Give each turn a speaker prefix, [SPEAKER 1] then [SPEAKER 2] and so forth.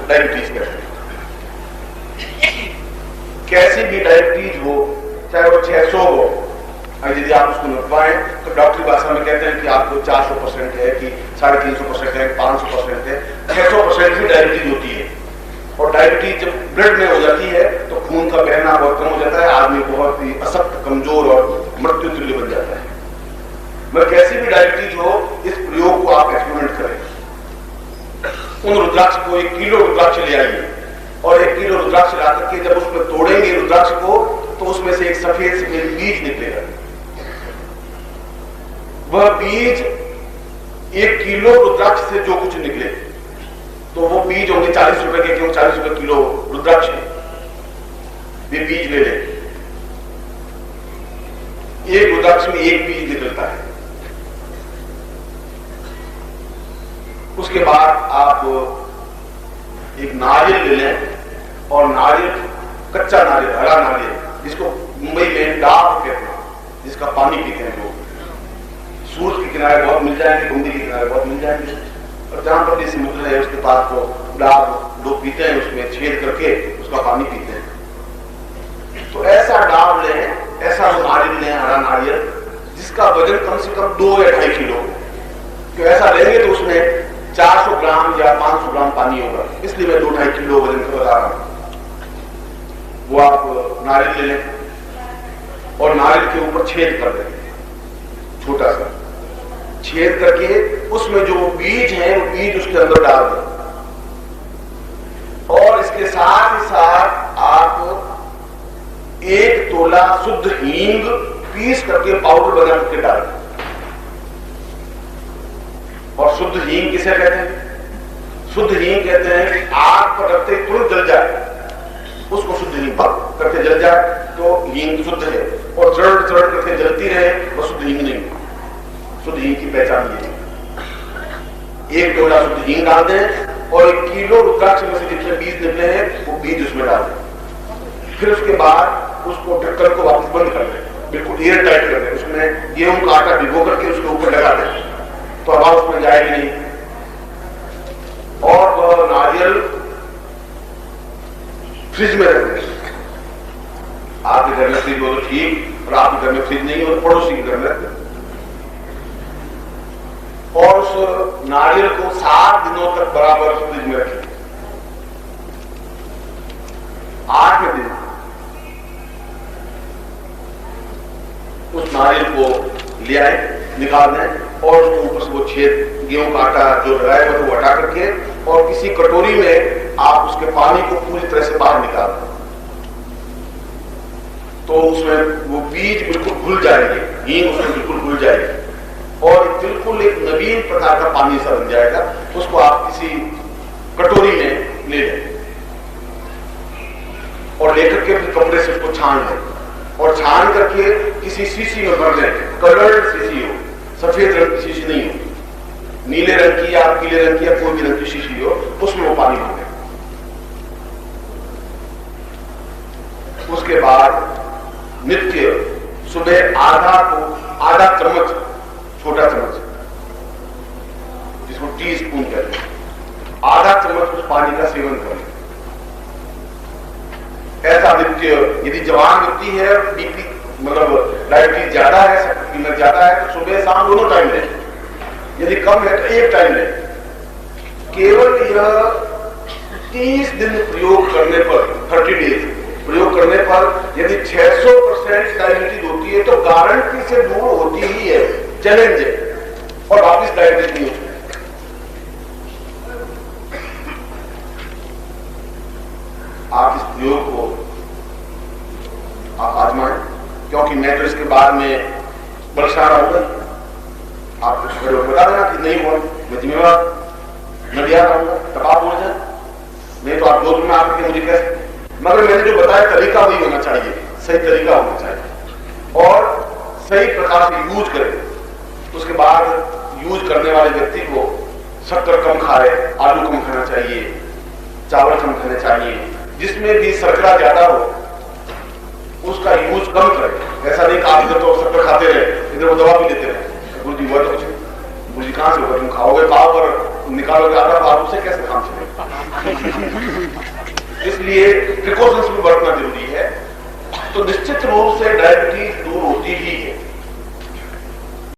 [SPEAKER 1] Diabetes कहते हैं। कैसी भी डायबिटीज हो, चाहे वो 600 हो, यदि आप उसको नपवाएं तो डॉक्टरी भाषा में कहते हैं कि आपको 400% है कि 350% है, 500% है, 600% भी डायबिटीज होती है। और डायबिटीज जब ब्लड में हो जाती है तो खून का बहना बहुत कम हो जाता है, आदमी बहुत ही असक्त, कमजोर और मृत्यु तुल्य बन जाता है। मगर कैसी भी डायबिटीज हो, इस प्रयोग को आप एक्सपेरिमेंट करें। उन रुद्राक्ष को 1 किलो रुद्राक्ष ले आइए और 1 किलो रुद्राक्ष ला करके जब उसमें तोड़ेंगे रुद्राक्ष को तो उसमें से एक सफेद सफेद बीज निकलेगा। वह बीज 1 किलो रुद्राक्ष से जो कुछ निकले तो वो बीज होंगे 40 रुपए के, क्यों 40 रुपए किलो रुद्राक्ष है, वे बीज ले लें। एक रुद्राक्ष में 1 बीज निकलता है। उसके बाद आप एक नारियल ले लें और नारियल, कच्चा नारियल, हरा नारियल, जिसको मुंबई में डाब कहते हैं, जिसका पानी पीते हैं लोग। सूरज के किनारे बहुत मिल जाएंगे, बूंदी के किनारे बहुत मिल जाएंगे, और जहां पर भी समुद्र है उसके पास तो डाब लोग पीते हैं, उसमें छेद करके उसका पानी पीते हैं। तो ऐसा डाब लें, ऐसा नारियल लें, हरा नारियल, जिसका वजन कम से कम 2 या 2.5 किलो हो। तो ऐसा लेंगे तो उसमें 400 ग्राम या 500 ग्राम पानी होगा, इसलिए मैं 2-2.5 किलो वजन का बता रहा हूं। वो आप नारियल ले लें और नारियल के ऊपर छेद कर दें, छोटा सा छेद करके उसमें जो बीज है वो बीज उसके अंदर डाल दें। और इसके साथ ही साथ आप 1 तोला शुद्ध हींग पीस करके पाउडर बना करके डाल दें। और शुद्ध हींग किसे कहते हैं? शुद्ध हींग कहते हैं कि आग पर रखते ही तुरंत जल जाए, उसको शुद्ध हींग करके जल जाए तो हींग शुद्ध है, और चढ़ चढ़ करके जलती रहे वो शुद्ध हींग नहीं। शुद्ध हींग की पहचान ये 1 टोला शुद्ध हींग डाल दें और 1 किलो रुद्राक्ष में से जितने बीज निकले हैं वो बीज उसमें डाल दें। फिर उसके बाद उसको ढक्कन को वापस बंद कर दें, बिल्कुल एयर टाइट कर दें। उसमें गेहूं का आटा भिगो करके उसके ऊपर लगा दें तो हवा उसमें जाएगी नहीं। और वह नारियल फ्रिज में रख दें। आपके घर में फ्रिज हो तो ठीक, और आपके घर में फ्रिज नहीं हो तो पड़ोसी के घर में रख दें। और उस नारियल को 7 दिनों तक बराबर फ्रिज में रखें। 8वें दिन उस नारियल को ले आए, निकाल दें और उसके ऊपर से वो छेद, गेहूं का आटा जो लगाए वो हटा करके और किसी कटोरी में आप उसके पानी को पूरी तरह से बाहर निकाल दें। तो उसमें वो बीज बिल्कुल घुल जाएंगे, हींग उसमें बिल्कुल घुल जाएगी और बिल्कुल एक नवीन प्रकार का पानी सा बन जाएगा। उसको आप किसी कटोरी में ले लें और लेकर के फिर कपड़े से उसको छान लें और छान करके किसी शीशी में भर लें। कलर्ड शीशी हो, सफेद रंग की शीशी नहीं हो, नीले रंग की या पीले रंग की या कोई भी रंग की शीशी हो, उसमें वो पानी भर लें। उसके बाद नित्य सुबह आधा चम्मच, छोटा चम्मच जिसको टी स्पून कहते हैं, आधा चम्मच उस पानी का सेवन करें। ऐसा नित्य, यदि जवान व्यक्ति है, बीपी मतलब डायबिटीज ज्यादा है, शक्कर कीमत ज्यादा है, तो सुबह शाम दोनों टाइम लें। यदि कम है तो एक टाइम लें। केवल यह 30 दिन प्रयोग करने पर, 30 डेज प्रयोग करने पर यदि 600% डायबिटीज होती है तो गारंटी से दूर होती ही है, चैलेंज है, और वापिस डायबिटीज नहीं होती। आप इस प्रयोग को आप आजमाएं, क्योंकि मैं तो इसके बाद में परेशान रहूंगा। आप कुछ खड़े होकर बता देना कि नहीं हुआ, मैं जिम्मेवार, मैं दिया रहूंगा, तब आप बोल जाए, नहीं तो आप 2 दिन में आकर के मुझे कैसे। मगर मैंने जो बताया तरीका वही होना चाहिए, सही तरीका होना चाहिए और सही प्रकार से यूज करें। उसके बाद यूज करने वाले व्यक्ति को शक्कर कम खाए, आलू कम खाना चाहिए, चावल कम खाने चाहिए, जिसमें भी शर्करा ज्यादा हो उसका यूज कम करें। ऐसा नहीं कि आप इधर तो शक्कर खाते रहे, इधर वो दवा भी लेते रहे। गुरु जी हुआ तो कुछ, गुरु जी कहां से होगा, तुम खाओगे पाव पर निकालोगे आधा पार, उससे कैसे काम चलेगा? इसलिए प्रिकॉशंस भी बरतना जरूरी है। तो निश्चित रूप से डायबिटीज